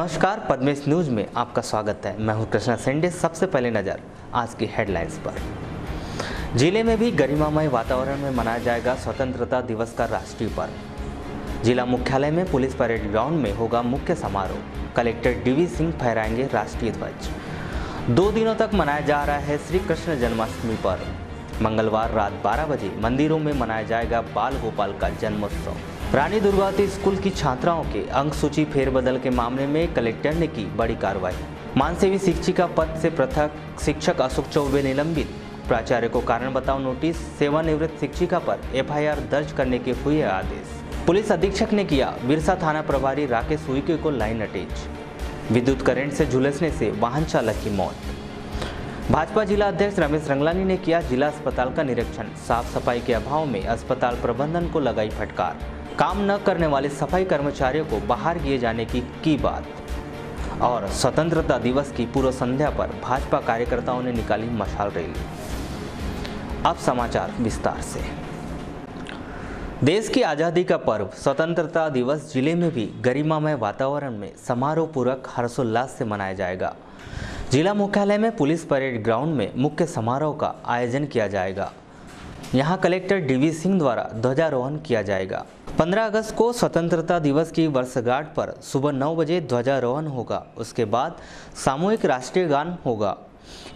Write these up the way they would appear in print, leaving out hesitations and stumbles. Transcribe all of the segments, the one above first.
नमस्कार, पद्मेश न्यूज में आपका स्वागत है। मैं हूं कृष्णा सेंडे। सबसे पहले नजर आज की हेडलाइंस पर। जिले में भी गरिमामय वातावरण में मनाया जाएगा स्वतंत्रता दिवस का राष्ट्रीय पर्व। जिला मुख्यालय में पुलिस परेड ग्राउंड में होगा मुख्य समारोह। कलेक्टर डीवी सिंह फहराएंगे राष्ट्रीय ध्वज। 2 दिनों तक मनाया जा रहा है श्री कृष्ण जन्माष्टमी पर्व। मंगलवार रात 12 बजे मंदिरों में मनाया जाएगा बाल गोपाल का जन्मोत्सव। रानी दुर्गावती स्कूल की छात्राओं के अंक सूची फेरबदल के मामले में कलेक्टर ने की बड़ी कार्रवाई। मानसेवी शिक्षिका पद से पृथक शिक्षक अशोक चौबे निलंबित। प्राचार्य को कारण बताओ नोटिस। सेवानिवृत्त शिक्षिका पर एफआईआर दर्ज करने के हुए आदेश। पुलिस अधीक्षक ने किया बिरसा थाना प्रभारी राकेश उइके को लाइन अटैच। विद्युत करंट से झुलसने से वाहन चालक की मौत। भाजपा जिला अध्यक्ष रमेश रंगलानी ने किया जिला अस्पताल का निरीक्षण। साफ सफाई के अभाव में अस्पताल प्रबंधन को लगाई फटकार। काम न करने वाले सफाई कर्मचारियों को बाहर किए जाने की बात। और स्वतंत्रता दिवस की पूर्व संध्या पर भाजपा कार्यकर्ताओं ने निकाली मशाल रैली। अब समाचार विस्तार से। देश की आज़ादी का पर्व स्वतंत्रता दिवस जिले में भी गरिमामय वातावरण में समारोह पूर्वक हर्षोल्लास से मनाया जाएगा। जिला मुख्यालय में पुलिस परेड ग्राउंड में मुख्य समारोह का आयोजन किया जाएगा। यहां कलेक्टर डीवी सिंह द्वारा ध्वजारोहण किया जाएगा। 15 अगस्त को स्वतंत्रता दिवस की वर्षगांठ पर सुबह 9 बजे ध्वजारोहण होगा। उसके बाद सामूहिक राष्ट्रीय गान होगा।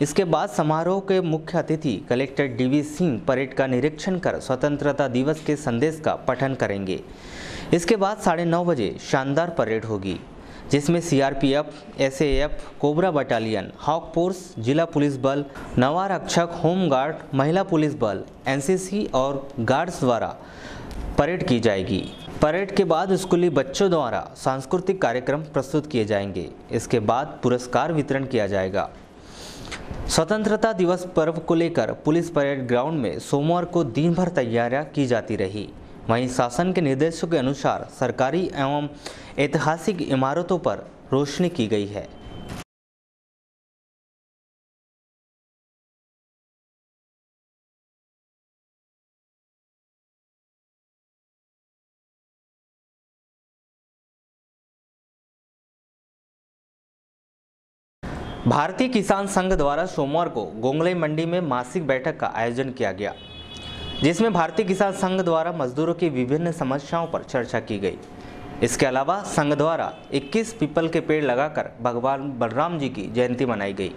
इसके बाद समारोह के मुख्य अतिथि कलेक्टर डीवी सिंह परेड का निरीक्षण कर स्वतंत्रता दिवस के संदेश का पठन करेंगे। इसके बाद 9:30 बजे शानदार परेड होगी, जिसमें CRPF, SAF, cobra battalion, hawk force, जिला पुलिस बल, नवा रक्षक, होम गार्ड, महिला पुलिस बल, एनसीसी और गार्ड्स द्वारा परेड की जाएगी। परेड के बाद स्कूली बच्चों द्वारा सांस्कृतिक कार्यक्रम प्रस्तुत किए जाएंगे। इसके बाद पुरस्कार वितरण किया जाएगा। स्वतंत्रता दिवस पर्व को लेकर पुलिस परेड ग्राउंड में सोमवार को दिन भर तैयारियां की जाती रही। वहीं शासन के निर्देशों के अनुसार सरकारी एवं ऐतिहासिक इमारतों पर रोशनी की गई है। भारतीय किसान संघ द्वारा सोमवार को गोंगलई मंडी में मासिक बैठक का आयोजन किया गया, जिसमें भारतीय किसान संघ द्वारा मजदूरों की विभिन्न समस्याओं पर चर्चा की गई। इसके अलावा संघ द्वारा 21 पीपल के पेड़ लगाकर भगवान बलराम जी की जयंती मनाई गई।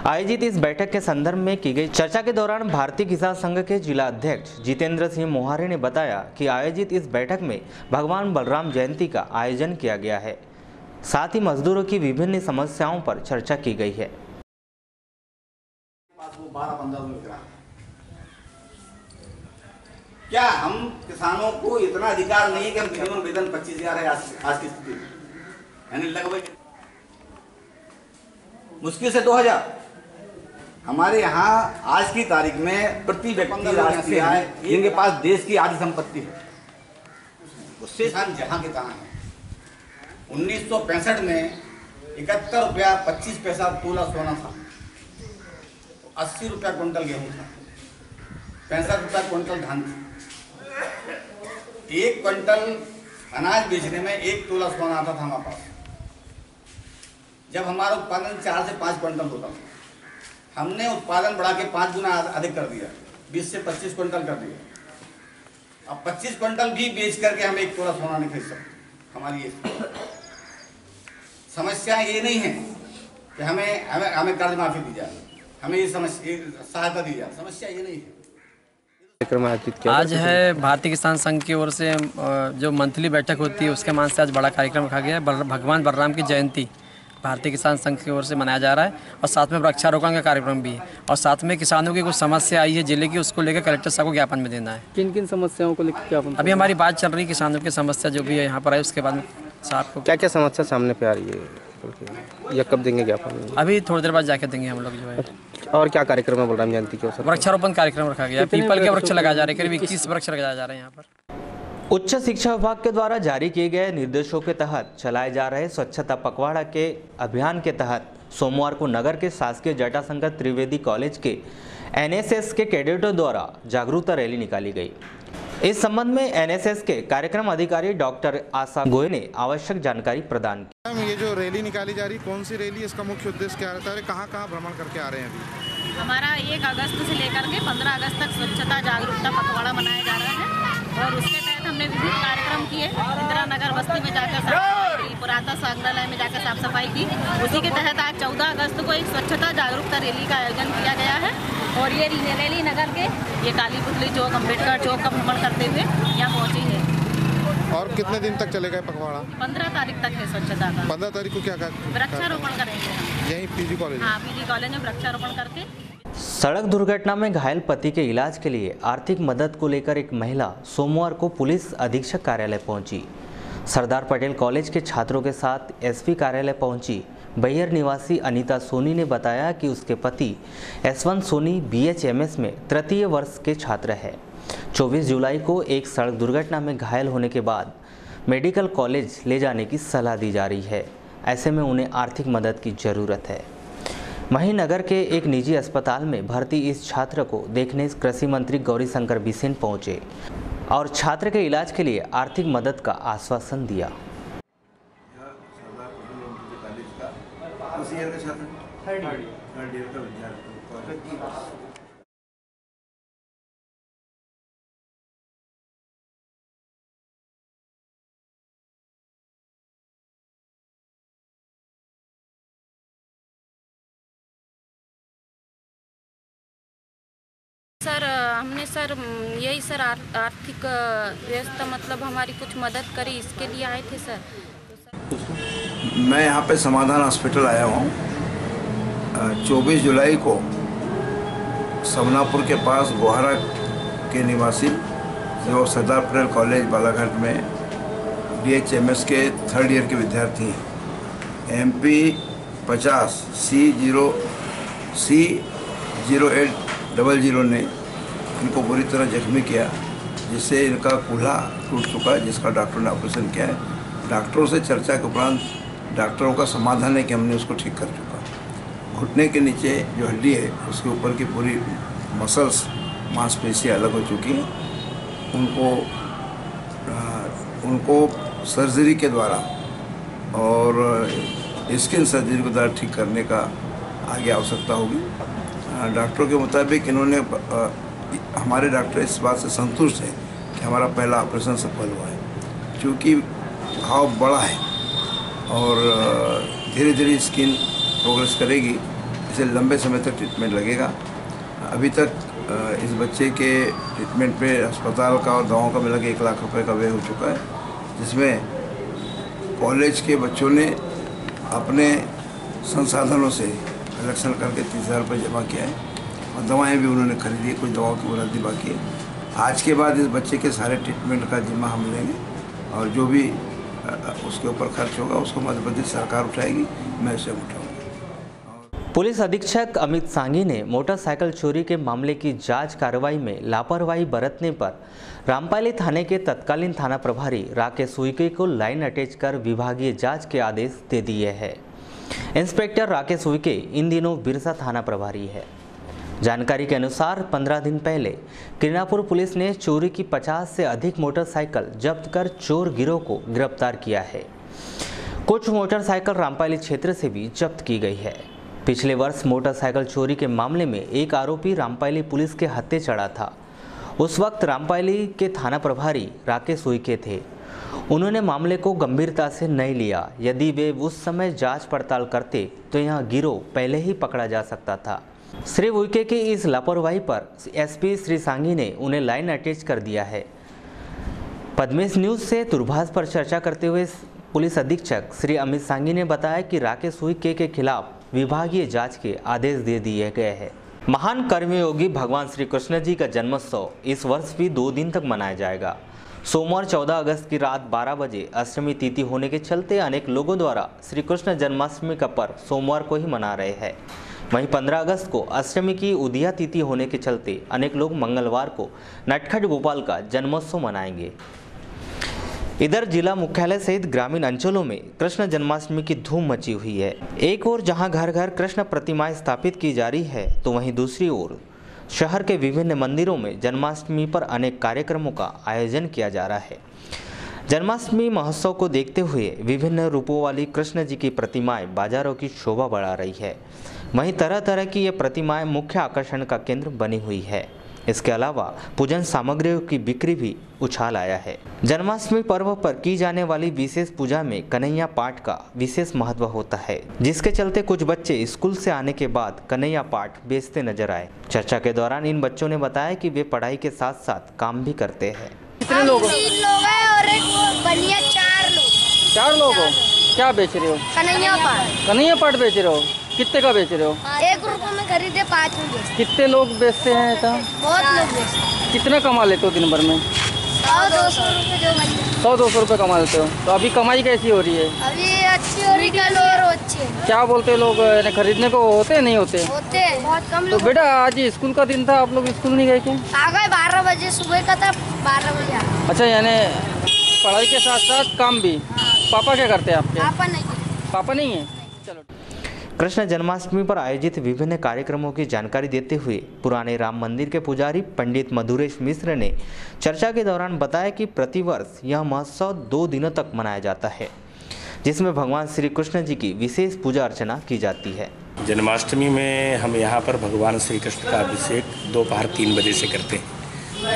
आयोजित इस बैठक के संदर्भ में की गई चर्चा के दौरान भारतीय किसान संघ के जिला अध्यक्ष जितेंद्र सिंह मोहारे ने बताया कि आयोजित इस बैठक में भगवान बलराम जयंती का आयोजन किया गया है। साथ ही मजदूरों की विभिन्न समस्याओं पर चर्चा की गई है। क्या हम किसानों को इतना अधिकार नहीं है कि हम मिनिमम वेतन 25,000 है आज की स्थिति में, यानी लगभग मुश्किल से 2,000। हमारे यहाँ आज की तारीख में प्रति व्यक्ति राष्ट्रीय आय, जिनके पास देश की आधी संपत्ति है, उससे किसान जहाँ के तहाँ है। 1965 में 71 रुपया 25 पैसा तोला सोना था, 80 रुपया क्विंटल गेहूँ था, 65 रुपया क्विंटल धान था। 1 क्विंटल अनाज बेचने में 1 तोला सोना आता था हमारे पास। जब हमारा उत्पादन 4 से 5 क्विंटल होता था, हमने उत्पादन बढ़ा के 5 गुना अधिक कर दिया, 20 से 25 क्विंटल कर दिया। अब 25 क्विंटल भी बेच करके हम 1 तोला सोना नहीं खरीद सकते। हमारी ये समस्या ये नहीं है कि हमें कर्ज माफी दी जाए, हमें ये सहायता दी जाए, समस्या ये नहीं है। आज है भारतीय किसान संघ की ओर से जो मंथली बैठक होती है, उसके मान से आज बड़ा कार्यक्रम रखा गया है। भगवान बलराम की जयंती भारतीय किसान संघ की ओर से मनाया जा रहा है और साथ में वृक्षारोपण का कार्यक्रम भी है। और साथ में किसानों की कुछ समस्या आई है जिले की, उसको लेकर कलेक्टर साहब को ज्ञापन में देना है। किन किन समस्याओं को लेकर ज्ञापन? अभी हमारी बात चल रही है किसानों की समस्या जो भी है यहाँ पर है, उसके बाद में साहब को क्या क्या समस्या सामने पे आ रही है या कब देंगे ज्ञापन? अभी थोड़ी देर बाद जाके देंगे हम लोग जो है। और क्या कार्यक्रम है बलराम जयंती के? वृक्षारोपण कार्यक्रम रखा गया, पीपल के वृक्ष लगाए जा रहे हैं, करीब 21 वृक्ष लगाए जा रहे हैं यहाँ पर। उच्च शिक्षा विभाग के द्वारा जारी किए गए निर्देशों के तहत चलाए जा रहे स्वच्छता पखवाड़ा के अभियान के तहत सोमवार को नगर के शासकीय जटाशंकर त्रिवेदी कॉलेज के एनएसएस के कैडेटों द्वारा जागरूकता रैली निकाली गई। इस संबंध में एनएसएस के कार्यक्रम अधिकारी डॉक्टर आशा गोयल ने आवश्यक जानकारी प्रदान की। ये जो रैली निकाली जा रही है, कौन सी रैली है, इसका मुख्य उद्देश्य क्या रहता है, कहाँ कहाँ भ्रमण करके आ रहे हैं अभी? हमारा 1 अगस्त से लेकर के 15 अगस्त तक स्वच्छता जागरूकता पखवाड़ा मनाया जा रहा है और उसके तहत हमने विभिन्न कार्यक्रम किए। इंदिरा नगर बस्ती में जाकर साफ सफाई की, पुरातन संग्रहालय में जाकर साफ सफाई की। उसी के तहत आज 14 अगस्त को एक स्वच्छता जागरूकता रैली का आयोजन किया गया है और ये रैली नगर के ये काली पुतली चौक, अम्बेडकर चौक का भ्रमण करते हुए यहाँ पहुँची है। और कितने दिन तक चलेगा पखवाड़ा? 15 तारीख तक है स्वच्छता का। 15 तारीख को क्या वृक्षारोपण करेंगे यहीं पीजी कॉलेज? हाँ, पीजी कॉलेज में वृक्षारोपण करके। सड़क दुर्घटना में घायल पति के इलाज के लिए आर्थिक मदद को लेकर एक महिला सोमवार को पुलिस अधीक्षक कार्यालय पहुंची। सरदार पटेल कॉलेज के छात्रों के साथ एसपी कार्यालय पहुंची बैहर निवासी अनीता सोनी ने बताया कि उसके पति यशवंत सोनी BHMS में तृतीय वर्ष के छात्र है। 24 जुलाई को एक सड़क दुर्घटना में घायल होने के बाद मेडिकल कॉलेज ले जाने की सलाह दी जा रही है। ऐसे में उन्हें आर्थिक मदद की ज़रूरत है। वहीं नगर के एक निजी अस्पताल में भर्ती इस छात्र को देखने कृषि मंत्री गौरीशंकर बिसेन पहुंचे और छात्र के इलाज के लिए आर्थिक मदद का आश्वासन दिया। सर हमने सर यही सर आर्थिक व्यवस्था मतलब हमारी कुछ मदद करी, इसके लिए आए थे सर। मैं यहाँ पे समाधान हॉस्पिटल आया हूँ। 24 जुलाई को समनापुर के पास गोहारा के निवासी जो सरदार पटेल कॉलेज बालाघाट में BHMS के 3rd ईयर के विद्यार्थी MP 50 C0800 ने इनको बुरी तरह जख्मी किया, जिससे इनका कूल्हा टूट चुका है, जिसका डॉक्टर ने ऑपरेशन किया है। डॉक्टरों से चर्चा के उपरांत डॉक्टरों का समाधान है कि हमने उसको ठीक कर चुका। घुटने के नीचे जो हड्डी है उसके ऊपर की पूरी मसल्स मांसपेशियाँ अलग हो चुकी हैं। उनको सर्जरी के द्वारा और स्किन सर्जरी के द्वारा ठीक करने का आगे आवश्यकता होगी। डॉक्टरों के मुताबिक इन्होंने हमारे डॉक्टर इस बात से संतुष्ट हैं कि हमारा पहला ऑपरेशन सफल हुआ है, क्योंकि घाव बड़ा है और धीरे धीरे स्किन प्रोग्रेस करेगी, इसे लंबे समय तक ट्रीटमेंट लगेगा। अभी तक इस बच्चे के ट्रीटमेंट पे अस्पताल का और दवाओं का मिला के 1 लाख रुपए का व्यय हो चुका है, जिसमें कॉलेज के बच्चों ने अपने संसाधनों से कलेक्शन करके 30,000 रुपये जमा किया है और दवाएं भी उन्होंने खरीदी है। कुछ दवाओं की बुरादी बाकी है। आज के बाद इस बच्चे के सारे ट्रीटमेंट का जिम्मा हम लेंगे और जो भी उसके ऊपर खर्च होगा उसको मध्य प्रदेश सरकार उठाएगी, मैं उसे उठाऊँगा। पुलिस अधीक्षक अमित सांघी ने मोटरसाइकिल चोरी के मामले की जांच कार्रवाई में लापरवाही बरतने पर रामपाली थाने के तत्कालीन थाना प्रभारी राकेश उइके को लाइन अटैच कर विभागीय जांच के आदेश दे दिए हैं। इंस्पेक्टर राकेश उइके इन दिनों बिरसा थाना प्रभारी है। जानकारी के अनुसार 15 दिन पहले किरनापुर पुलिस ने चोरी की 50 से अधिक मोटरसाइकिल जब्त कर चोर गिरोह को गिरफ्तार किया है। कुछ मोटरसाइकिल रामपाली क्षेत्र से भी जब्त की गई है। पिछले वर्ष मोटरसाइकिल चोरी के मामले में एक आरोपी रामपाली पुलिस के हत्थे चढ़ा था। उस वक्त रामपाली के थाना प्रभारी राकेश उइके थे। उन्होंने मामले को गंभीरता से नहीं लिया। यदि वे उस समय जांच पड़ताल करते तो यहां गिरोह पहले ही पकड़ा जा सकता था। श्री उइके की इस लापरवाही पर एसपी श्री सांघी ने उन्हें लाइन अटैच कर दिया है। पद्मेश न्यूज से दूरभाष पर चर्चा करते हुए पुलिस अधीक्षक श्री अमित सांघी ने बताया कि राकेश उइके के खिलाफ विभागीय जांच के आदेश दे दिए गए हैं। महान कर्मयोगी भगवान श्री कृष्ण जी का जन्मोत्सव इस वर्ष भी 2 दिन तक मनाया जाएगा। सोमवार 14 अगस्त की रात 12 बजे अष्टमी तिथि होने के चलते अनेक लोगों द्वारा श्री कृष्ण जन्माष्टमी का पर्व सोमवार को ही मना रहे हैं। वहीं 15 अगस्त को अष्टमी की उदया तिथि होने के चलते अनेक लोग मंगलवार को नटखट गोपाल का जन्मोत्सव मनाएंगे। इधर जिला मुख्यालय सहित ग्रामीण अंचलों में कृष्ण जन्माष्टमी की धूम मची हुई है। एक ओर जहां घर घर कृष्ण प्रतिमाएं स्थापित की जा रही है, तो वहीं दूसरी ओर शहर के विभिन्न मंदिरों में जन्माष्टमी पर अनेक कार्यक्रमों का आयोजन किया जा रहा है। जन्माष्टमी महोत्सव को देखते हुए विभिन्न रूपों वाली कृष्ण जी की प्रतिमाएं बाजारों की शोभा बढ़ा रही है। वहीं तरह तरह की ये प्रतिमाएं मुख्य आकर्षण का केंद्र बनी हुई है। इसके अलावा पूजन सामग्रियों की बिक्री भी उछाल आया है। जन्माष्टमी पर्व पर की जाने वाली विशेष पूजा में कन्हैया पाठ का विशेष महत्व होता है, जिसके चलते कुछ बच्चे स्कूल से आने के बाद कन्हैया पाठ बेचते नजर आए। चर्चा के दौरान इन बच्चों ने बताया कि वे पढ़ाई के साथ साथ काम भी करते हैं। कितने लोग हो? 3 लोग हैं और एक बनिया 4 लोग। 4 लोग हो? क्या बेच रहे हो? कन्हैया पाठ। कन्हैया पाठ बेच रहे हो? कितने का बेच रहे हो? 1 रुपये में खरीदे 5 में बेचते। कितने लोग बेचते हैं ऐसा? बहुत लोग बेचते। कितना कमा लेते हो दिन भर में? 100-200 रुपये जो बचते। 100-200 रुपये कमा लेते हो। तो अभी कमाई कैसी हो रही है? अभी अच्छी हो रही, कल और अच्छी है। क्या बोलते हैं लोग, खरीदने को होते नहीं होते? होते हैं, बहुत कम तो लोग। बेटा आज स्कूल का दिन था, आप लोग स्कूल नहीं गए क्या? आ गए 12 बजे, सुबह का था 12 बजे। अच्छा, यानी पढ़ाई के साथ साथ काम भी। पापा क्या करते हैं आपके? पापा नहीं है। चलो। कृष्ण जन्माष्टमी पर आयोजित विभिन्न कार्यक्रमों की जानकारी देते हुए पुराने राम मंदिर के पुजारी पंडित मधुरेश मिश्र ने चर्चा के दौरान बताया कि प्रतिवर्ष यह महोत्सव 2 दिनों तक मनाया जाता है, जिसमें भगवान श्री कृष्ण जी की विशेष पूजा अर्चना की जाती है। जन्माष्टमी में हम यहाँ पर भगवान श्री कृष्ण का अभिषेक दोपहर 3 बजे से करते हैं,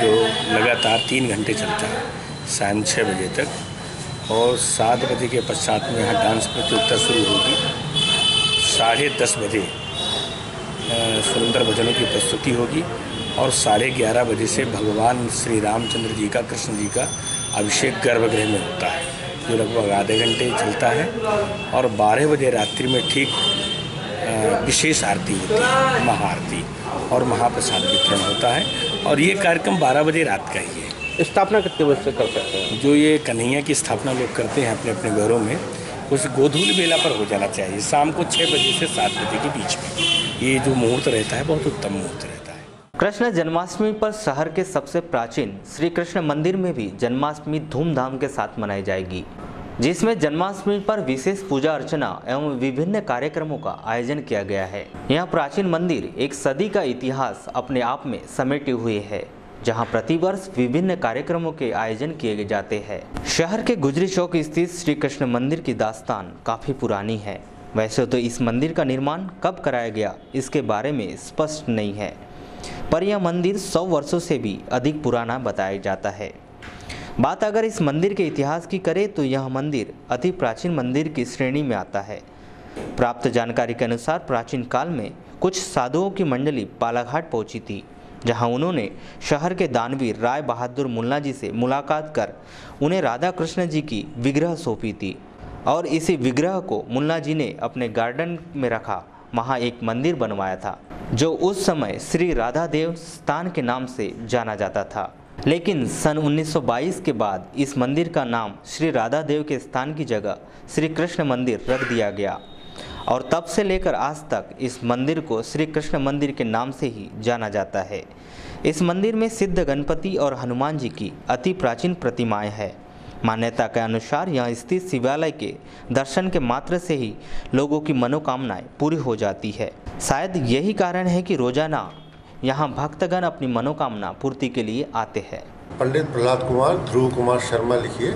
जो लगातार 3 घंटे चलता है, शाम 6 बजे तक। और 7 बजे के पश्चात में यहाँ डांस प्रतियोगिता शुरू होगी। 10:30 बजे सुंदर भजनों की प्रस्तुति होगी और 11:30 बजे से भगवान श्री रामचंद्र जी का, कृष्ण जी का अभिषेक गर्भगृह में होता है, जो लगभग आधे घंटे चलता है। और 12 बजे रात्रि में ठीक विशेष आरती होती है, महाआरती, और महाप्रसाद वितरण होता है। और ये कार्यक्रम 12 बजे रात का ही है। स्थापना कितने बजे से कर सकते हैं? जो ये कन्हैया की स्थापना लोग करते हैं अपने अपने घरों में, उस गोधूली बेला पर हो जाना चाहिए, शाम को 6 बजे से 7 बजे के बीच में। ये जो मुहूर्त रहता है बहुत उत्तम मुहूर्त रहता है। कृष्ण जन्माष्टमी पर शहर के सबसे प्राचीन श्री कृष्ण मंदिर में भी जन्माष्टमी धूमधाम के साथ मनाई जाएगी, जिसमें जन्माष्टमी पर विशेष पूजा अर्चना एवं विभिन्न कार्यक्रमों का आयोजन किया गया है। यह प्राचीन मंदिर एक सदी का इतिहास अपने आप में समेटे हुए है, जहां प्रतिवर्ष विभिन्न कार्यक्रमों के आयोजन किए जाते हैं। शहर के गुजरी चौक स्थित श्री कृष्ण मंदिर की दास्तान काफी पुरानी है। वैसे तो इस मंदिर का निर्माण कब कराया गया इसके बारे में स्पष्ट नहीं है, पर यह मंदिर 100 वर्षों से भी अधिक पुराना बताया जाता है। बात अगर इस मंदिर के इतिहास की करें तो यह मंदिर अति प्राचीन मंदिर की श्रेणी में आता है। प्राप्त जानकारी के अनुसार प्राचीन काल में कुछ साधुओं की मंडली बालाघाट पहुंची थी, जहां उन्होंने शहर के दानवीर राय बहादुर मुन्ना जी से मुलाकात कर उन्हें राधा कृष्ण जी की विग्रह सौंपी थी और इसी विग्रह को मुन्ना जी ने अपने गार्डन में रखा। वहां एक मंदिर बनवाया था, जो उस समय श्री राधा देव स्थान के नाम से जाना जाता था। लेकिन सन 1922 के बाद इस मंदिर का नाम श्री राधा देव के स्थान की जगह श्री कृष्ण मंदिर रख दिया गया और तब से लेकर आज तक इस मंदिर को श्री कृष्ण मंदिर के नाम से ही जाना जाता है। इस मंदिर में सिद्ध गणपति और हनुमान जी की अति प्राचीन प्रतिमाएं हैं। मान्यता के अनुसार यहां स्थित शिवालय के दर्शन के मात्र से ही लोगों की मनोकामनाएं पूरी हो जाती है। शायद यही कारण है कि रोजाना यहाँ भक्तगण अपनी मनोकामना पूर्ति के लिए आते हैं। पंडित प्रहलाद कुमार, ध्रुव कुमार शर्मा लिखिए।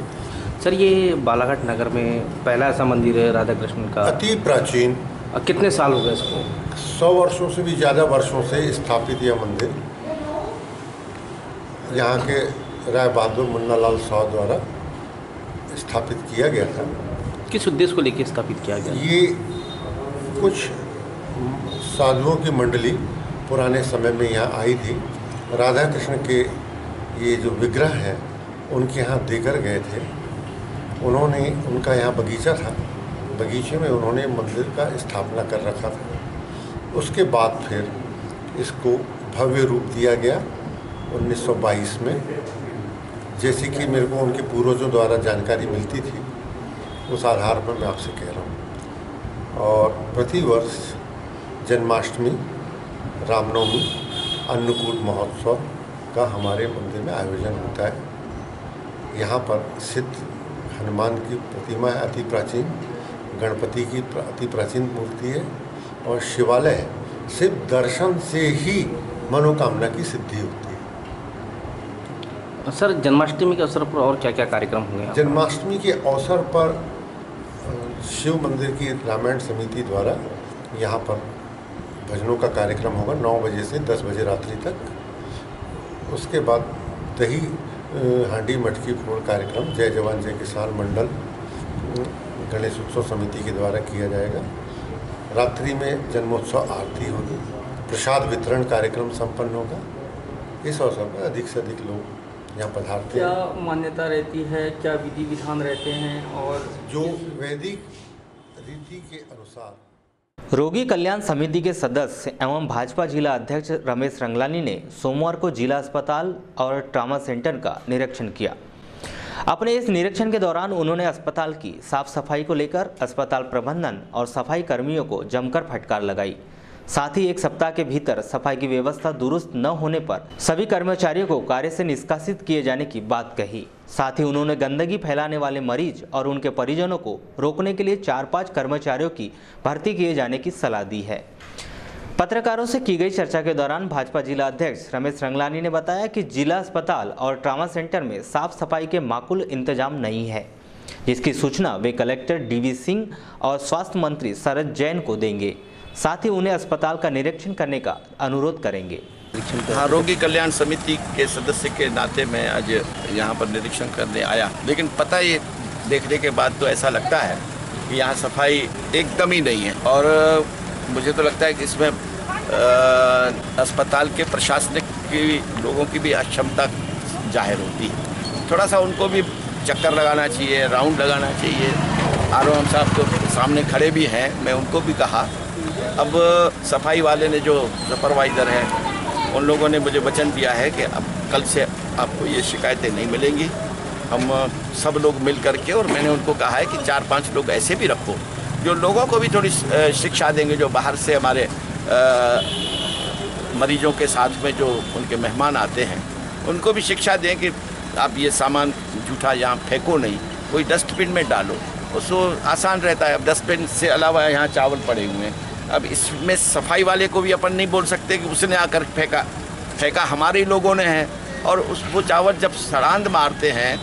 सर, ये बालाघाट नगर में पहला ऐसा मंदिर है राधा कृष्ण का, अति प्राचीन। कितने साल हो गए इसको? 100 वर्षों से भी ज़्यादा वर्षों से स्थापित यह मंदिर यहाँ के राय बहादुर मुन्ना लाल साहु द्वारा स्थापित किया गया था। किस उद्देश्य को लेकर स्थापित किया गया? ये कुछ साधुओं की मंडली पुराने समय में यहाँ आई थी। राधा कृष्ण के ये जो विग्रह है उनके यहाँ देकर गए थे। उन्होंने, उनका यहाँ बगीचा था, बगीचे में उन्होंने मंदिर का स्थापना कर रखा था। उसके बाद फिर इसको भव्य रूप दिया गया 1922 में। जैसे कि मेरे को उनके पूर्वजों द्वारा जानकारी मिलती थी, उस आधार पर मैं आपसे कह रहा हूँ। और प्रतिवर्ष जन्माष्टमी, रामनवमी, अन्नकूट महोत्सव का हमारे मंदिर में आयोजन होता है। यहाँ पर सिद्ध हनुमान की प्रतिमा है, अति प्राचीन, गणपति की अति प्राचीन मूर्ति है और शिवालय है। सिर्फ दर्शन से ही मनोकामना की सिद्धि होती है। सर जन्माष्टमी के अवसर पर और क्या क्या कार्यक्रम होंगे? जन्माष्टमी के अवसर पर शिव मंदिर की रामायण समिति द्वारा यहाँ पर भजनों का कार्यक्रम होगा 9 बजे से 10 बजे रात्रि तक। उसके बाद दही हांडी मटकी फोड़ कार्यक्रम जय जवान जय किसान मंडल गणेश उत्सव समिति के द्वारा किया जाएगा। रात्रि में जन्मोत्सव आरती होगी, प्रसाद वितरण कार्यक्रम संपन्न होगा। इस अवसर पर अधिक से अधिक लोग यहाँ पधारते हैं। क्या मान्यता रहती है, क्या विधि विधान रहते हैं? और जो वैदिक रीति के अनुसार रोगी कल्याण समिति के सदस्य एवं भाजपा जिला अध्यक्ष रमेश रंगलानी ने सोमवार को जिला अस्पताल और ट्रॉमा सेंटर का निरीक्षण किया। अपने इस निरीक्षण के दौरान उन्होंने अस्पताल की साफ सफाई को लेकर अस्पताल प्रबंधन और सफाई कर्मियों को जमकर फटकार लगाई। साथ ही एक सप्ताह के भीतर सफाई की व्यवस्था दुरुस्त न होने पर सभी कर्मचारियों को कार्य से निष्कासित किए जाने की बात कही। साथ ही उन्होंने गंदगी फैलाने वाले मरीज और उनके परिजनों को रोकने के लिए 4-5 कर्मचारियों की भर्ती किए जाने की सलाह दी है। पत्रकारों से की गई चर्चा के दौरान भाजपा जिला अध्यक्ष रमेश रंगलानी ने बताया कि जिला अस्पताल और ट्रॉमा सेंटर में साफ सफाई के माकूल इंतजाम नहीं है, जिसकी सूचना वे कलेक्टर डीवी सिंह और स्वास्थ्य मंत्री शरद जैन को देंगे। साथ ही उन्हें अस्पताल का निरीक्षण करने का अनुरोध करेंगे। हाँ, रोगी कल्याण समिति के सदस्य के नाते मैं आज यहाँ पर निरीक्षण करने आया, लेकिन पता ये देखने के बाद तो ऐसा लगता है कि यहाँ सफाई एकदम ही नहीं है। और मुझे तो लगता है कि इसमें अस्पताल के प्रशासनिक की लोगों की भी अक्षमता जाहिर होती है। थोड़ा सा उनको भी चक्कर लगाना चाहिए, राउंड लगाना चाहिए। आरओएम साहब तो सामने खड़े भी हैं, मैं उनको भी कहा। अब सफाई वाले ने जो सुपरवाइज़र है उन लोगों ने मुझे वचन दिया है कि अब कल से आपको ये शिकायतें नहीं मिलेंगी। हम सब लोग मिल करके, और मैंने उनको कहा है कि 4-5 लोग ऐसे भी रखो जो लोगों को भी थोड़ी शिक्षा देंगे, जो बाहर से हमारे मरीजों के साथ में जो उनके मेहमान आते हैं उनको भी शिक्षा दें कि आप ये सामान जूठा यहाँ फेंको नहीं, कोई डस्टबिन में डालो। उसको आसान रहता है। अब डस्टबिन से अलावा यहाँ चावल पड़े हुए हैं, अब इसमें सफाई वाले को भी अपन नहीं बोल सकते कि उसने आकर फेंका हमारे ही लोगों ने है। और वो चावल जब सड़ांध मारते हैं,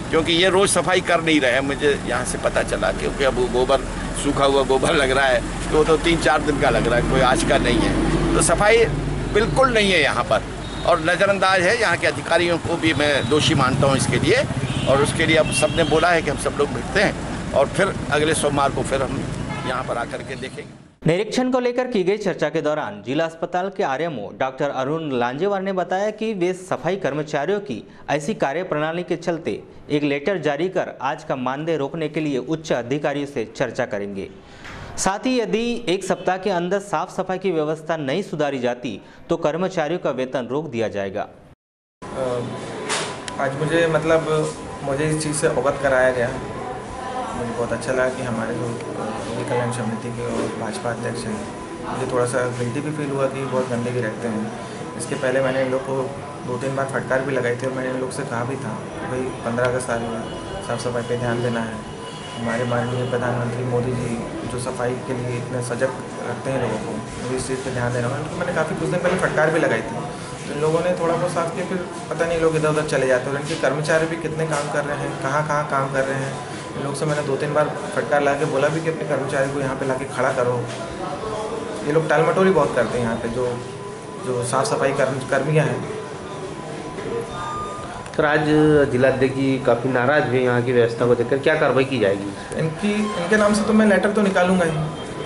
क्योंकि ये रोज़ सफाई कर नहीं रहे, मुझे यहाँ से पता चला, क्योंकि अब वो गोबर सूखा हुआ गोबर लग रहा है तो वो तो 3-4 दिन का लग रहा है, कोई आज का नहीं है। तो सफाई बिल्कुल नहीं है यहाँ पर, और नज़रअंदाज है। यहाँ के अधिकारियों को भी मैं दोषी मानता हूँ इसके लिए, और उसके लिए अब सब ने बोला है कि हम सब लोग मिलते हैं और फिर अगले सोमवार को फिर हम यहाँ पर आकर के देखेंगे। निरीक्षण को लेकर की गई चर्चा के दौरान जिला अस्पताल के आरएमओ डॉक्टर अरुण लांजेवार ने बताया कि वे सफाई कर्मचारियों की ऐसी कार्यप्रणाली के चलते एक लेटर जारी कर आज का मानदेय रोकने के लिए उच्च अधिकारियों से चर्चा करेंगे। साथ ही यदि एक सप्ताह के अंदर साफ सफाई की व्यवस्था नहीं सुधारी जाती तो कर्मचारियों का वेतन रोक दिया जाएगा। आज मुझे इस चीज़ से अवगत कराया गया। मुझे बहुत अच्छा लगा कि हमारे जो रोगी कल्याण समिति के और भाजपा अध्यक्ष हैं, मुझे थोड़ा सा गिल्टी भी फील हुआ कि बहुत गंदगी रखते हैं। इसके पहले मैंने इन लोग को 2-3 बार फटकार भी लगाई थी, और मैंने इन लोग से कहा भी था कि भाई 15 अगस्त आ रही है, साफ़ सफाई पे ध्यान देना है। हमारे माननीय प्रधानमंत्री मोदी जी जो सफाई के लिए इतने सजग रखते हैं लोगों को, मुझे इस चीज़ पर ध्यान देना है। उनको मैंने काफ़ी कुछ दिन पहले फटकार भी लगाई थी, तो इन लोगों ने थोड़ा बहुत साफ किया, फिर पता नहीं लोग इधर उधर चले जाते हैं। और इनके कर्मचारी भी कितने काम कर रहे हैं, कहाँ काम कर रहे हैं। इन लोग से मैंने 2-3 बार फटकार ला के बोला भी कि अपने कर्मचारी को यहाँ पे लाके खड़ा करो। ये लोग टालमटोली बहुत करते हैं यहाँ पे, जो साफ़ सफाई कर्मियाँ हैं। सर आज जिलाध्यक्ष जी काफ़ी नाराज़ हुए यहाँ की व्यवस्था को देखकर, क्या कार्रवाई की जाएगी? इनके नाम से तो मैं लेटर तो निकालूंगा ही,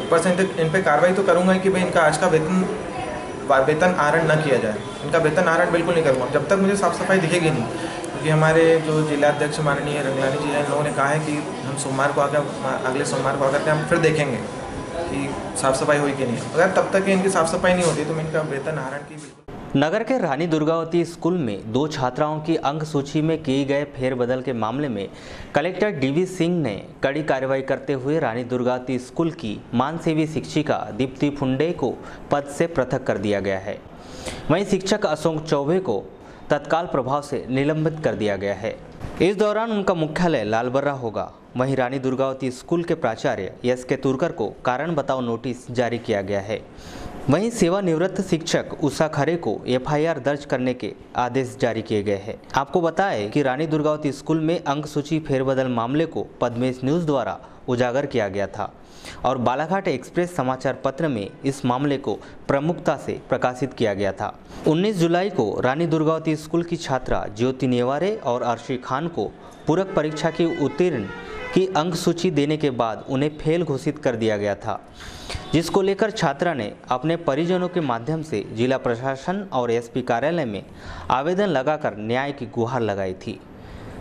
ऊपर से इन पर कार्रवाई तो करूँगा ही कि भाई इनका आज का वेतन आहरण न किया जाए। इनका वेतन आहरण बिल्कुल नहीं करूँगा जब तक मुझे साफ़ सफाई दिखेगी नहीं। क्योंकि हमारे जो जिलाध्यक्ष माननीय रंगलानी जी हैं, इन लोगों ने कहा है कि हम सोमवार को आकर अगले सोमवार को आकर के हम फिर देखेंगे कि साफ़ सफाई हुई कि नहीं। अगर तब तक इनकी साफ़ सफाई नहीं होती तो मैं इनका वेतन आहरण की बिल्कुल। नगर के रानी दुर्गावती स्कूल में 2 छात्राओं की अंक सूची में किए गए फेरबदल के मामले में कलेक्टर डीवी सिंह ने कड़ी कार्रवाई करते हुए रानी दुर्गावती स्कूल की मानसेवी शिक्षिका दीप्ति फुंडे को पद से पृथक कर दिया गया है। वहीं शिक्षक अशोक चौबे को तत्काल प्रभाव से निलंबित कर दिया गया है। इस दौरान उनका मुख्यालय लालबर्रा होगा। वहीं रानी दुर्गावती स्कूल के प्राचार्य एस के तुरकर को कारण बताओ नोटिस जारी किया गया है। वहीं सेवानिवृत्त शिक्षक उषा खरे को एफआईआर दर्ज करने के आदेश जारी किए गए हैं। आपको बताएं कि रानी दुर्गावती स्कूल में अंक सूची फेरबदल मामले को पद्मेश न्यूज़ द्वारा उजागर किया गया था और बालाघाट एक्सप्रेस समाचार पत्र में इस मामले को प्रमुखता से प्रकाशित किया गया था। 19 जुलाई को रानी दुर्गावती स्कूल की छात्रा ज्योति नेवारे और अर्शी खान को पूरक परीक्षा की उत्तीर्ण की अंक सूची देने के बाद उन्हें फेल घोषित कर दिया गया था, जिसको लेकर छात्रा ने अपने परिजनों के माध्यम से जिला प्रशासन और एसपी कार्यालय में आवेदन लगाकर न्याय की गुहार लगाई थी।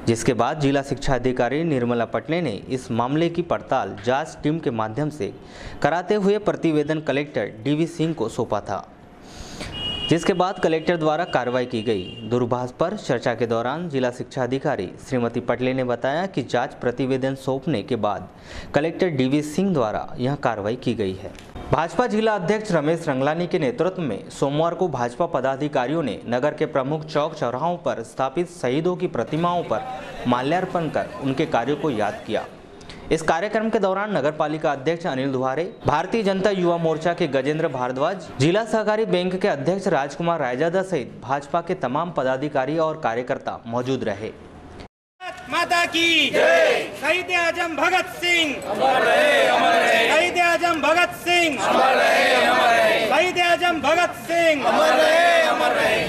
जिसके बाद जिला शिक्षा अधिकारी निर्मला पटले ने इस मामले की पड़ताल जांच टीम के माध्यम से कराते हुए प्रतिवेदन कलेक्टर डीवी सिंह को सौंपा था, जिसके बाद कलेक्टर द्वारा कार्रवाई की गई। दूरभाष पर चर्चा के दौरान जिला शिक्षा अधिकारी श्रीमती पटले ने बताया कि जांच प्रतिवेदन सौंपने के बाद कलेक्टर डीवी सिंह द्वारा यह कार्रवाई की गई है। भाजपा जिला अध्यक्ष रमेश रंगलानी के नेतृत्व में सोमवार को भाजपा पदाधिकारियों ने नगर के प्रमुख चौक चौराहों पर स्थापित शहीदों की प्रतिमाओं पर माल्यार्पण कर उनके कार्यों को याद किया। इस कार्यक्रम के दौरान नगर पालिका अध्यक्ष अनिल दुहारे, भारतीय जनता युवा मोर्चा के गजेंद्र भारद्वाज, जिला सहकारी बैंक के अध्यक्ष राजकुमार रायजादा सहित भाजपा के तमाम पदाधिकारी और कार्यकर्ता मौजूद रहे। माता की जय। शहीद आजम भगत सिंह अमर रहे, अमर रहे। शहीद आजम भगत सिंह अमर रहे, अमर रहे। शहीद आजम भगत सिंह अमर रहे, अमर रहे।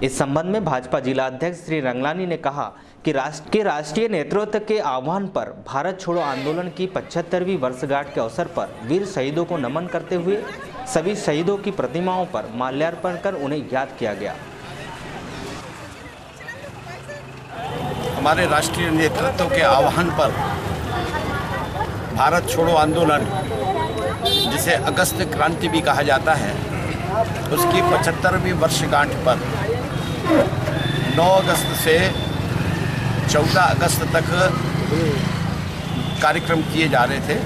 इस संबंध में भाजपा जिला अध्यक्ष श्री रंगलानी ने कहा कि राष्ट्रीय नेतृत्व के आह्वान पर भारत छोड़ो आंदोलन की 75वीं वर्षगांठ के अवसर पर वीर शहीदों को नमन करते हुए सभी शहीदों की प्रतिमाओं पर माल्यार्पण कर उन्हें याद किया गया। हमारे राष्ट्रीय नेतृत्व के आह्वान पर भारत छोड़ो आंदोलन, जिसे अगस्त क्रांति भी कहा जाता है, उसकी 75वीं वर्षगांठ पर 9 अगस्त से 14 अगस्त तक कार्यक्रम किए जा रहे थे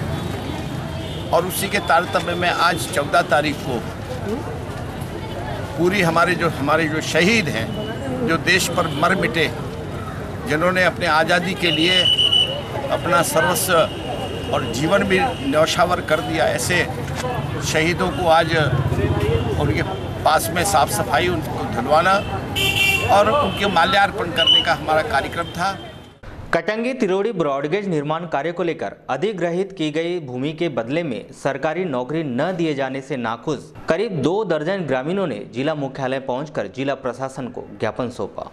और उसी के तारतम्य में आज 14 तारीख को पूरी हमारे जो शहीद हैं, जो देश पर मर मिटे, जिन्होंने अपने आज़ादी के लिए अपना सर्वस्व और जीवन भी न्यौछावर कर दिया, ऐसे शहीदों को आज उनके पास में साफ सफाई उनको धुलवाना और उनके माल्यार्पण करने का हमारा कार्यक्रम था। कटंगी तिरोड़ी ब्रॉडगेज निर्माण कार्य को लेकर अधिग्रहित की गई भूमि के बदले में सरकारी नौकरी न दिए जाने से नाखुश करीब 2 दर्जन ग्रामीणों ने जिला मुख्यालय पहुंचकर जिला प्रशासन को ज्ञापन सौंपा।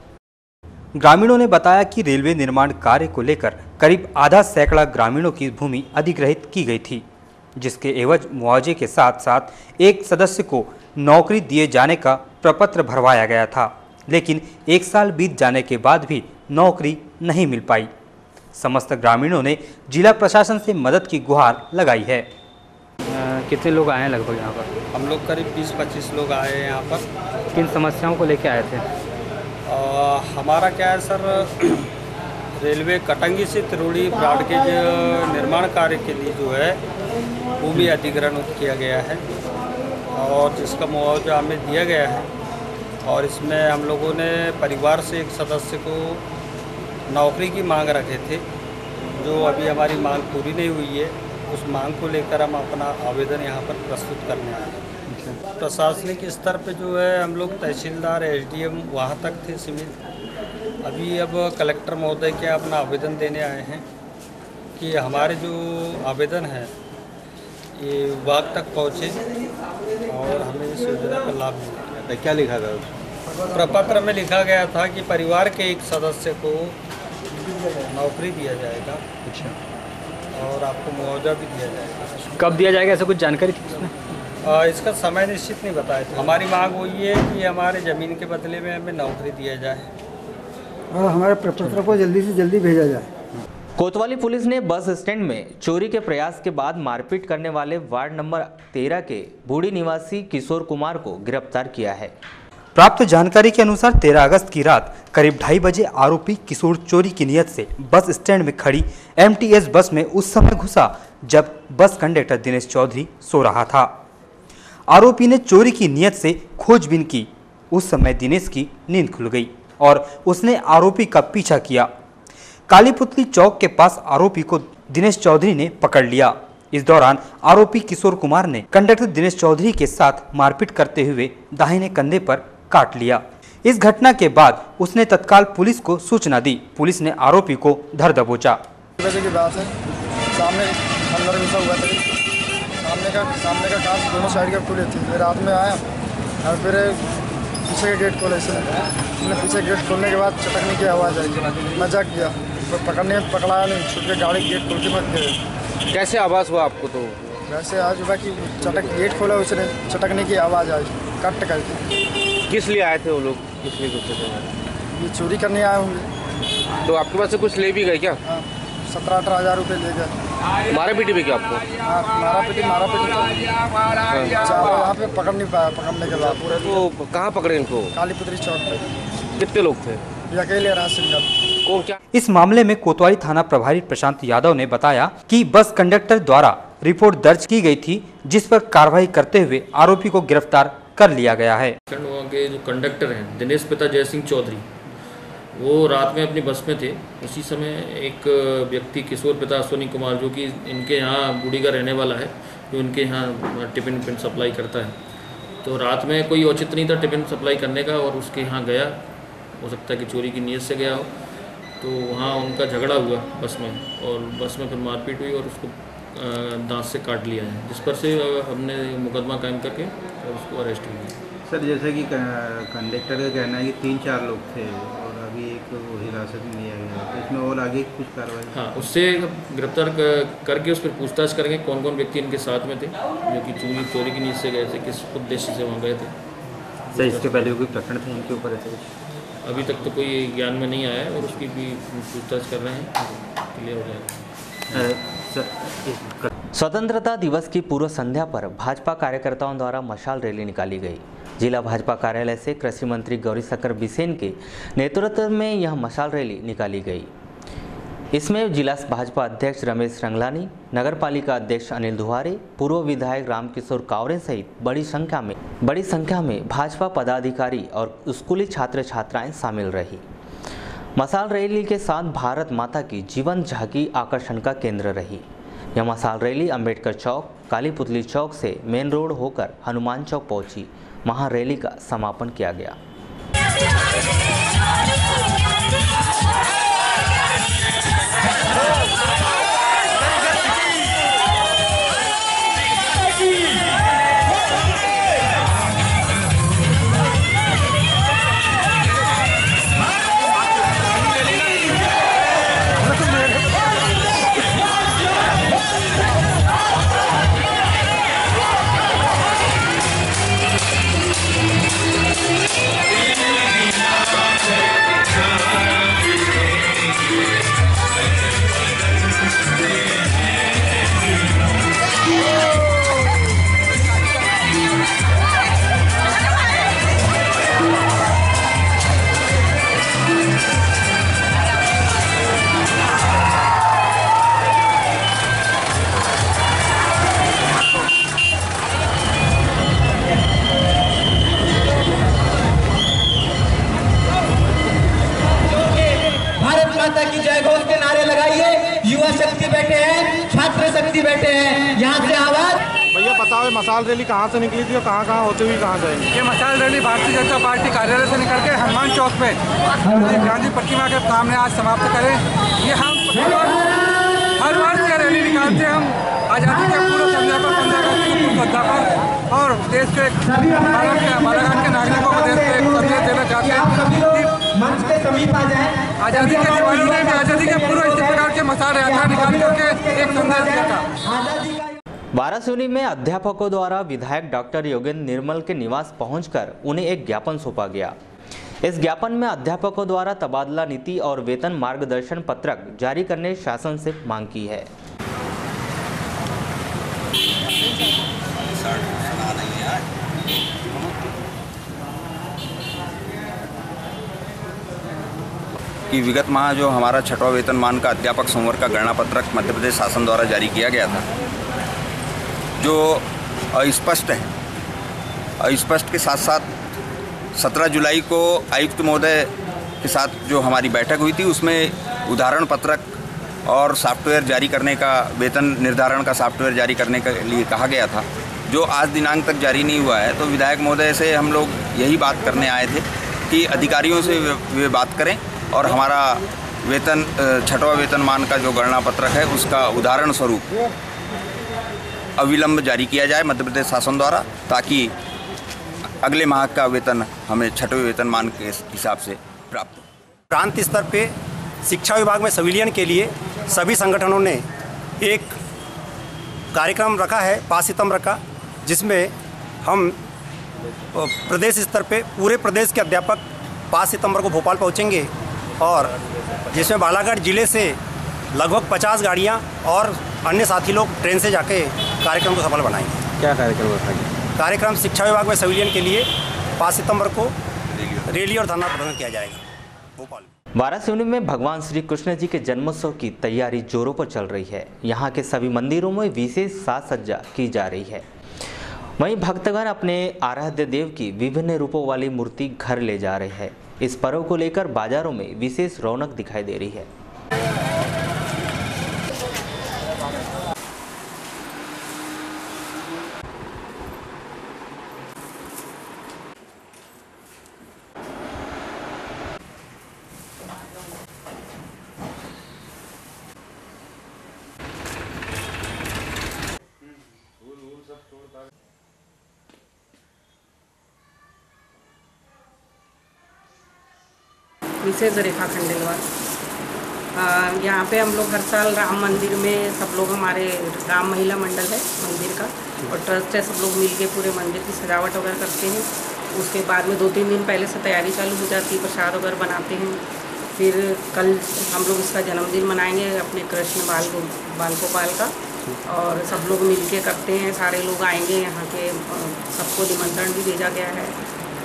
ग्रामीणों ने बताया कि रेलवे निर्माण कार्य को लेकर करीब आधा सैकड़ा ग्रामीणों की भूमि अधिग्रहित की गई थी, जिसके एवज मुआवजे के साथ साथ एक सदस्य को नौकरी दिए जाने का प्रपत्र भरवाया गया था, लेकिन 1 साल बीत जाने के बाद भी नौकरी नहीं मिल पाई। समस्त ग्रामीणों ने जिला प्रशासन से मदद की गुहार लगाई है। कितने लोग आए हैं लगभग यहाँ पर? हम लोग करीब 20-25 लोग आए हैं यहाँ पर। किन समस्याओं को लेकर आए थे? हमारा क्या है सर, रेलवे कटंगी से तिरोड़ी ब्रॉडगेज निर्माण कार्य के लिए जो है भूमि अधिग्रहण किया गया है और जिसका मुआवजा हमें दिया गया है और इसमें हम लोगों ने परिवार से एक सदस्य को नौकरी की मांग रखे थे, जो अभी हमारी मांग पूरी नहीं हुई है। उस मांग को लेकर हम अपना आवेदन यहाँ पर प्रस्तुत करने आए हैं। प्रशासनिक स्तर पे जो है हम लोग तहसीलदार, एसडीएम वहाँ तक थे सीमित। अभी अब कलेक्टर महोदय के अपना आवेदन देने आए हैं कि हमारे जो आवेदन है ये विभाग तक पहुँचे और हमें इस योजना का लाभ मिले। क्या लिखा था? प्रपत्र में लिखा गया था कि परिवार के एक सदस्य को नौकरी दिया जाएगा। अच्छा। और आपको मुआवजा भी दिया जाएगा। कब दिया जाएगा, ऐसा कुछ जानकारी थी इसमें? इसका समय निश्चित नहीं बताया था। हमारी मांग वही है कि हमारे ज़मीन के बदले में हमें नौकरी दिया जाए और हमारे प्रपत्र को जल्दी से जल्दी भेजा जाए। कोतवाली पुलिस ने बस स्टैंड में चोरी के प्रयास के बाद मारपीट करने वाले वार्ड नंबर 13 के बूढ़ी निवासी किशोर कुमार को गिरफ्तार किया है। प्राप्त जानकारी के अनुसार 13 अगस्त की रात करीब 2:30 बजे आरोपी किशोर चोरी की नियत से बस स्टैंड में खड़ी MTS बस में उस समय घुसा जब बस कंडक्टर दिनेश चौधरी सो रहा था। आरोपी ने चोरी की नियत से खोजबीन की। उस समय दिनेश की नींद खुल गई और उसने आरोपी का पीछा किया। कालीपुतली चौक के पास आरोपी को दिनेश चौधरी ने पकड़ लिया। इस दौरान आरोपी किशोर कुमार ने कंडक्टर दिनेश चौधरी के साथ मारपीट करते हुए दाहिने कंधे पर काट लिया। इस घटना के बाद उसने तत्काल पुलिस को सूचना दी। पुलिस ने आरोपी को धर दबोचा। बजे की बात है, सामने अंदर घुसा हुआ था, सामने का कांच दोनों साइड के खुले थे। मैं रात में आया और फिर पीछे के गेट खोले, इसने पीछे गेट खोलने के बाद चटकने की आवाज़ आई। मैं जाग गया, पकड़ा नहीं, छुप के गाड़ी गेट खोल के मत गए। कैसे आवाज़ हुआ आपको? तो वैसे आज हुआ कि गेट खोला, उसने चटकने की आवाज़ आई, कट करके। किस लिए आए थे वो लोग? किस लिए घुसे थे? ये चोरी करने आए होंगे। तो आपके पास से कुछ ले भी गए क्या? हाँ, 17-18 हज़ार रुपये ले गए। मारा पीटी भी क्या आपको? मारा पीटी यहाँ पे पकड़ नहीं पाया। पकड़ने के बाद तो कहाँ पकड़े इनको? कालीपुतली चौक पे। कितने लोग थे? अकेले रहा सिंगल। क्या? इस मामले में कोतवाली थाना प्रभारी प्रशांत यादव ने बताया कि बस कंडक्टर द्वारा रिपोर्ट दर्ज की गई थी, जिस पर कार्रवाई करते हुए आरोपी को गिरफ्तार कर लिया गया है। वहाँ के जो कंडक्टर हैं दिनेश पिता जय सिंह चौधरी, वो रात में अपनी बस में थे। उसी समय एक व्यक्ति किशोर पिता अश्विनी कुमार, जो कि इनके यहाँ बूढ़ी का रहने वाला है, जो इनके यहाँ टिफिन सप्लाई करता है, तो रात में कोई औचित्य नहीं था टिफिन सप्लाई करने का, और उसके यहाँ गया। हो सकता है कि चोरी की नीयत से गया हो, तो वहाँ उनका झगड़ा हुआ बस में, और बस में फिर मारपीट हुई और उसको दांत से काट लिया है, जिस पर से हमने मुकदमा कायम करके और उसको अरेस्ट किया। सर, जैसे कि कंडक्टर का कहना है कि 3-4 लोग थे और अभी एक वो हिरासत में लिया गया, तो इसमें और आगे कुछ कार्रवाई? हाँ, उससे गिरफ्तार करके उस पर पूछताछ करेंगे कौन कौन व्यक्ति इनके साथ में थे, जो कि चोरी की नीयत से गए थे, किस उद्देश्य से वहाँ गए थे। सर, इसके पहले कोई प्रकरण थे इनके ऊपर ऐसे? अभी तक तो कोई ज्ञान में नहीं आया है और उसकी भी पूछताछ कर रहे हैं, क्लियर हो जाएगा। स्वतंत्रता दिवस की पूर्व संध्या पर भाजपा कार्यकर्ताओं द्वारा मशाल रैली निकाली गई। जिला भाजपा कार्यालय से कृषि मंत्री गौरीशंकर बिसेन के नेतृत्व में यह मशाल रैली निकाली गई। इसमें जिला भाजपा अध्यक्ष रमेश रंगलानी, नगर पालिका अध्यक्ष अनिल दुहारे, पूर्व विधायक रामकिशोर कावरे सहित बड़ी संख्या में भाजपा पदाधिकारी और स्कूली छात्र छात्राएं शामिल रही। मशाल रैली के साथ भारत माता की जीवंत झांकी आकर्षण का केंद्र रही। यह मशाल रैली अंबेडकर चौक, कालीपुतली चौक से मेन रोड होकर हनुमान चौक पहुंची। महारैली का समापन किया गया। की जय घोष के नारे लगाइए। युवा शक्ति बैठे हैं, छात्र शक्ति बैठे हैं, यहाँ से आवाज। भैया बताओ, मशाल रैली कहाँ से निकली थी और कहाँ होते हुए कहाँ जाएंगे? ये मशाल रैली भारतीय जनता पार्टी कार्यालय से निकल के हनुमान चौक पे गांधी प्रतिमा के सामने आज समाप्त करें। ये हम हर वर्ष ये रैली निकालते हैं। हम आज़ादी के पूर्व संध्या पर 15 अगस्त की पूर्व संध्या पर और देश के बालाघाट के नागरिकों को देश के संदेश देना चाहते हैं। मंच के समीप आ जाए। आज़ादी के दिवाली में भी आज़ादी के पूर्व इस प्रकार के मशाल यात्रा निकाल करके एक संदेश दिया था। वारासिवनी में अध्यापकों द्वारा विधायक डॉक्टर योगेंद्र निर्मल के निवास पहुंचकर उन्हें एक ज्ञापन सौंपा गया। इस ज्ञापन में अध्यापकों द्वारा तबादला नीति और वेतन मार्गदर्शन पत्रक जारी करने शासन से मांग की है। कि विगत माह जो हमारा 6वां वेतनमान का अध्यापक संवर्ग का गणना पत्रक मध्य प्रदेश शासन द्वारा जारी किया गया था, जो अस्पष्ट है। अस्पष्ट के साथ साथ 17 जुलाई को आयुक्त महोदय के साथ जो हमारी बैठक हुई थी, उसमें उदाहरण पत्रक और सॉफ्टवेयर जारी करने का, वेतन निर्धारण का सॉफ्टवेयर जारी करने के लिए कहा गया था, जो आज दिनांक तक जारी नहीं हुआ है। तो विधायक महोदय से हम लोग यही बात करने आए थे कि अधिकारियों से वे बात करें और हमारा वेतन 6वां वेतनमान का जो गणना पत्रक है उसका उदाहरण स्वरूप अविलंब जारी किया जाए मध्य प्रदेश शासन द्वारा, ताकि अगले माह का वेतन हमें 6वें वेतनमान के हिसाब से प्राप्त हो। प्रांत स्तर पे शिक्षा विभाग में संविलियन के लिए सभी संगठनों ने एक कार्यक्रम रखा है 5 सितंबर का, जिसमें हम प्रदेश स्तर पे पूरे प्रदेश के अध्यापक 5 सितंबर को भोपाल पहुंचेंगे और जिसमें बालाघाट जिले से लगभग 50 गाड़ियां और अन्य साथी लोग ट्रेन से जाके कार्यक्रम को सफल बनाएंगे। क्या कार्यक्रम रखा? कार्यक्रम शिक्षा विभाग में संविलियन के लिए 5 सितंबर को रैली और धरना प्रदर्शन किया जाएगा भोपाल। वाराणसी में भगवान श्री कृष्ण जी के जन्मोत्सव की तैयारी जोरों पर चल रही है। यहाँ के सभी मंदिरों में विशेष साज सज्जा की जा रही है। वहीं भक्तगण अपने आराध्य देव की विभिन्न रूपों वाली मूर्ति घर ले जा रहे हैं। इस पर्व को लेकर बाजारों में विशेष रौनक दिखाई दे रही है। विशेष रेखा खंडेलवाल। यहाँ पे हम लोग हर साल राम मंदिर में सब लोग, हमारे राम महिला मंडल है मंदिर का और ट्रस्ट है, सब लोग मिलके पूरे मंदिर की सजावट वगैरह करते हैं। उसके बाद में 2-3 दिन पहले से तैयारी चालू हो जाती है, प्रसाद वगैरह बनाते हैं। फिर कल हम लोग इसका जन्मदिन मनाएंगे अपने कृष्ण बाल गोपाल का, और सब लोग मिलके करते हैं। सारे लोग आएंगे, यहाँ के सबको निमंत्रण भी भेजा गया है।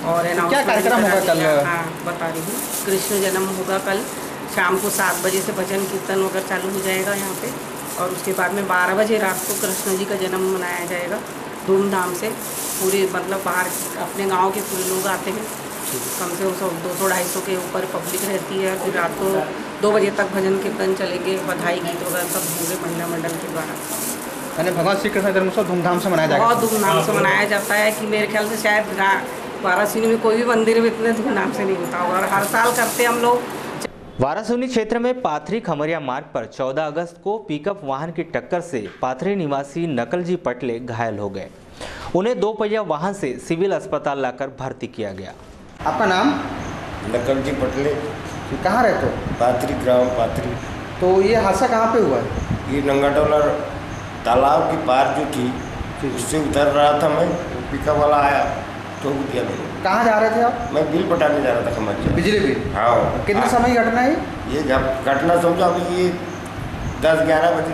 और क्या कार्यक्रम होगा कल? हाँ बता रही हूँ, कृष्ण जन्म होगा कल शाम को 7 बजे से भजन कीर्तन वगैरह चालू हो जाएगा यहाँ पे, और उसके बाद में 12 बजे रात को कृष्ण जी का जन्म मनाया जाएगा धूमधाम से। पूरे मतलब बाहर अपने गांव के पूरे लोग आते हैं, कम से कम 200-250 के ऊपर पब्लिक रहती है। फिर रात को 2 बजे तक भजन कीर्तन चलेंगे, बधाई गीत वगैरह सब होंगे महिला मंडल के द्वारा। यानी भगवान श्री कृष्ण जन्मोत्सव धूमधाम से मनाया जाएगा? बहुत धूमधाम से मनाया जाता है कि मेरे ख्याल से शायद वाराणसी में कोई भी मंदिर में इतने धूमधाम से नहीं होता होगा, और हर साल करते हम लोग। वाराणसी क्षेत्र में पाथरी खमरिया मार्ग पर 14 अगस्त को पिकअप वाहन की टक्कर से पाथरी निवासी नकलजी पटले घायल हो गए। उन्हें 2 पहिया वाहन से सिविल अस्पताल लाकर भर्ती किया गया। आपका नाम? नकलजी पटले। कहाँ रहते हो? पाथरी, ग्राम पाथरी। तो ये हादसा कहाँ पे हुआ है? ये नंगाटोला तालाब की पार जो थी उससे उतर रहा था मैं, पिकअप वाला आया तो दिया मैंने। कहाँ जा रहे थे आप? मैं बिल पटाने जा रहा था खमरिया। बिजली बिल? हाँ। कितने समय घटना है ये? घटना समझो अभी ये 10-11 बजे,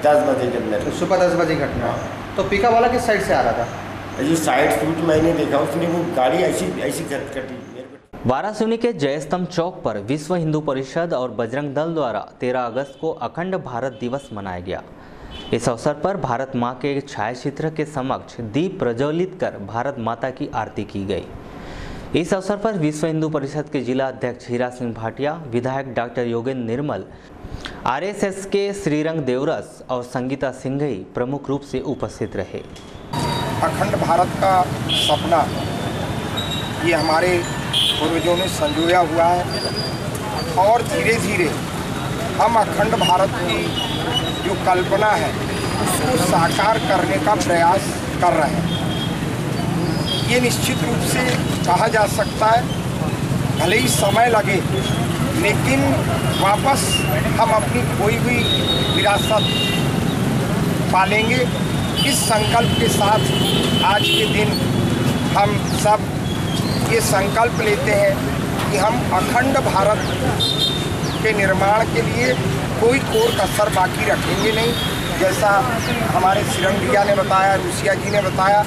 10 बजे के अंदर, सुबह 10 बजे घटना। तो पिकअप वाला किस साइड से आ रहा था? ये साइड शूट मैंने देखा, उसने वो गाड़ी ऐसी कटी। वाराणसी के जयस्तंभ चौक पर विश्व हिंदू परिषद और बजरंग दल द्वारा 13 अगस्त को अखंड भारत दिवस मनाया गया। इस अवसर पर भारत मां के छायाचित्र के समक्ष दीप प्रज्वलित कर भारत माता की आरती की गई। इस अवसर पर विश्व हिंदू परिषद के जिला अध्यक्ष हीरा सिंह भाटिया, विधायक डॉक्टर योगेंद्र निर्मल, आरएसएस के श्रीरंग देवरस और संगीता सिंघई प्रमुख रूप से उपस्थित रहे। अखंड भारत का सपना ये हमारे पूर्वजों ने संजोया हुआ है और धीरे धीरे हम अखंड भारत की जो कल्पना है उसको साकार करने का प्रयास कर रहे हैं। ये निश्चित रूप से कहा जा सकता है, भले ही समय लगे, लेकिन वापस हम अपनी कोई भी विरासत पालेंगे। इस संकल्प के साथ आज के दिन हम सब ये संकल्प लेते हैं कि हम अखंड भारत के निर्माण के लिए कोई कोर कसर बाकी रखेंगे नहीं। जैसा हमारे श्रीरंग भैया ने बताया, रूसिया जी ने बताया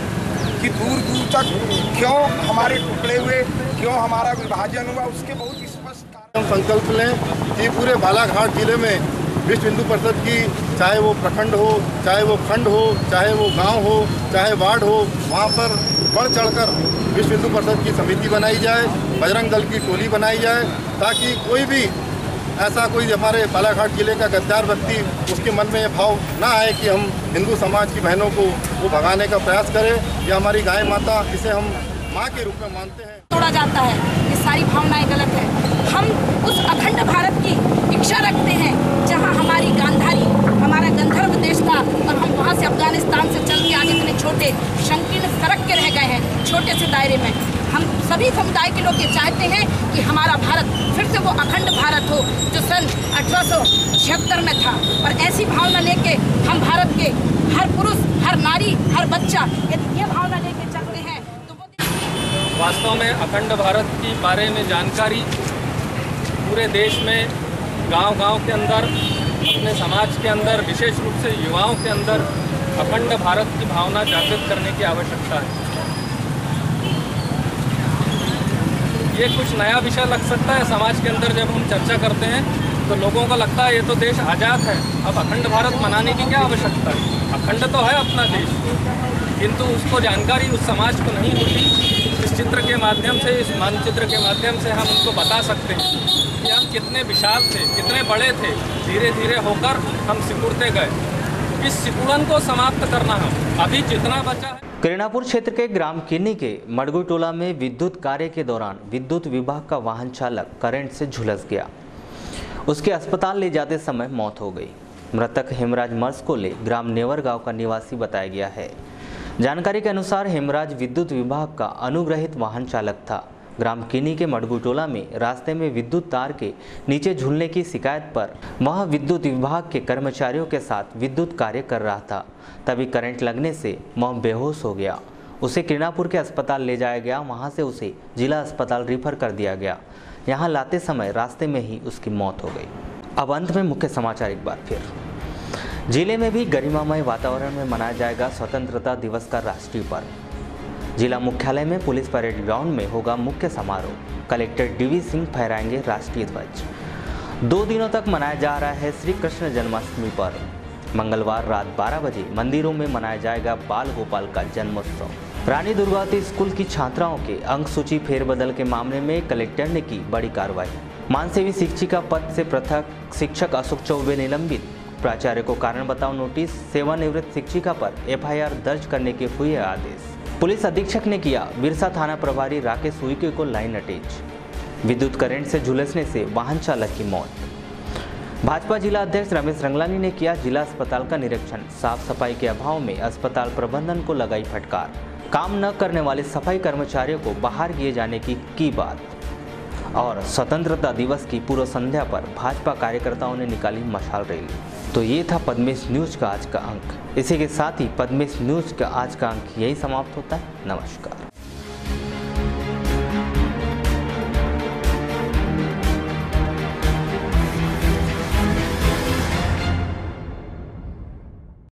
कि दूर दूर तक क्यों हमारे टुकड़े हुए, क्यों हमारा विभाजन हुआ, उसके बहुत स्पष्ट हम संकल्प लें कि पूरे बालाघाट जिले में विश्व हिंदू परिषद की, चाहे वो प्रखंड हो, चाहे वो खंड हो, चाहे वो गांव हो, चाहे वार्ड हो, वहाँ पर बढ़ चढ़कर विश्व हिंदू परिषद की समिति बनाई जाए, बजरंग दल की टोली बनाई जाए, ताकि कोई भी ऐसा कोई हमारे बालाघाट जिले का गद्दार व्यक्ति उसके मन में ये भाव ना आए कि हम हिंदू समाज की बहनों को वो भगाने का प्रयास करें। या हमारी गाय माता, इसे हम माँ के रूप में मानते हैं, तोड़ा जाता है, ये सारी भावनाएं गलत है। हम उस अखंड भारत की इच्छा रखते हैं जहां हमारी गांधारी, हमारा गंधर्व देश था और हम वहां से अफगानिस्तान से चल के आज इतने छोटे संकीर्ण सड़क के रह गए हैं, छोटे से दायरे में। हम सभी समुदाय के लोग ये चाहते हैं कि हमारा भारत फिर से वो अखंड भारत हो जो सन 1876 में था। और ऐसी भावना लेके हम भारत के हर पुरुष, हर नारी, हर बच्चा ये भावना लेके चलते हैं। वास्तव में अखंड भारत के बारे में जानकारी पूरे देश में गांव-गांव के अंदर, अपने समाज के अंदर, विशेष रूप से युवाओं के अंदर अखंड भारत की भावना जागृत करने की आवश्यकता है। ये कुछ नया विषय लग सकता है समाज के अंदर, जब हम चर्चा करते हैं तो लोगों को लगता है ये तो देश आज़ाद है, अब अखंड भारत मनाने की क्या आवश्यकता है, अखंड तो है अपना देश। किंतु उसको जानकारी उस समाज को नहीं होती। इस चित्र के माध्यम से, इस मानचित्र के माध्यम से हम उनको बता सकते हैं कि हम कितने विशाल थे, कितने बड़े थे। धीरे धीरे होकर हम सिकुड़ते गए। इस सिकुड़न को समाप्त करना हम अभी जितना बचा है। करीनापुर क्षेत्र के ग्राम किन्नी के मड़गू टोला में विद्युत कार्य के दौरान विद्युत विभाग का वाहन चालक करंट से झुलस गया। उसके अस्पताल ले जाते समय मौत हो गई। मृतक हेमराज मर्सकोले ग्राम नेवर गांव का निवासी बताया गया है। जानकारी के अनुसार हेमराज विद्युत विभाग का अनुग्रहित वाहन चालक था। ग्राम किन्नी के मड़गू टोला में रास्ते में विद्युत तार के नीचे झूलने की शिकायत पर वह विद्युत विभाग के कर्मचारियों के साथ विद्युत कार्य कर रहा था। तभी करंट लगने से वह बेहोश हो गया। उसे करीनापुर के अस्पताल ले जाया गया। वहां से उसे जिला अस्पताल रेफर कर दिया गया। यहां लाते समय रास्ते में ही उसकी मौत हो गई। अब अंत में मुख्य समाचार एक बार फिर। जिले में भी गरिमामय वातावरण में मनाया जाएगा स्वतंत्रता दिवस का राष्ट्रीय पर्व। जिला मुख्यालय में पुलिस परेड ग्राउंड में होगा मुख्य समारोह। कलेक्टर डीवी सिंह फहराएंगे राष्ट्रीय ध्वज। 2 दिनों तक मनाया जा रहा है श्री कृष्ण जन्माष्टमी पर्व। मंगलवार रात 12 बजे मंदिरों में मनाया जाएगा बाल गोपाल का जन्मोत्सव। रानी दुर्गावती स्कूल की छात्राओं के अंक सूची फेरबदल के मामले में कलेक्टर ने की बड़ी कार्रवाई। मानसेवी शिक्षिका पद से पृथक शिक्षक अशोक चौबे निलंबित। प्राचार्य को कारण बताओ नोटिस। सेवानिवृत्त शिक्षिका पर एफआईआर दर्ज करने के हुए आदेश। पुलिस अधीक्षक ने किया बिरसा थाना प्रभारी राकेश उइके को लाइन अटैच। विद्युत करंट से झुलसने से वाहन चालक की मौत। भाजपा जिला अध्यक्ष रमेश रंगलानी ने किया जिला अस्पताल का निरीक्षण। साफ सफाई के अभाव में अस्पताल प्रबंधन को लगाई फटकार। काम न करने वाले सफाई कर्मचारियों को बाहर किए जाने की बात। और स्वतंत्रता दिवस की पूर्व संध्या पर भाजपा कार्यकर्ताओं ने निकाली मशाल रैली। तो ये था पद्मेश न्यूज का आज का अंक। इसी के साथ ही पद्मेश न्यूज का आज का अंक यही समाप्त होता है। नमस्कार।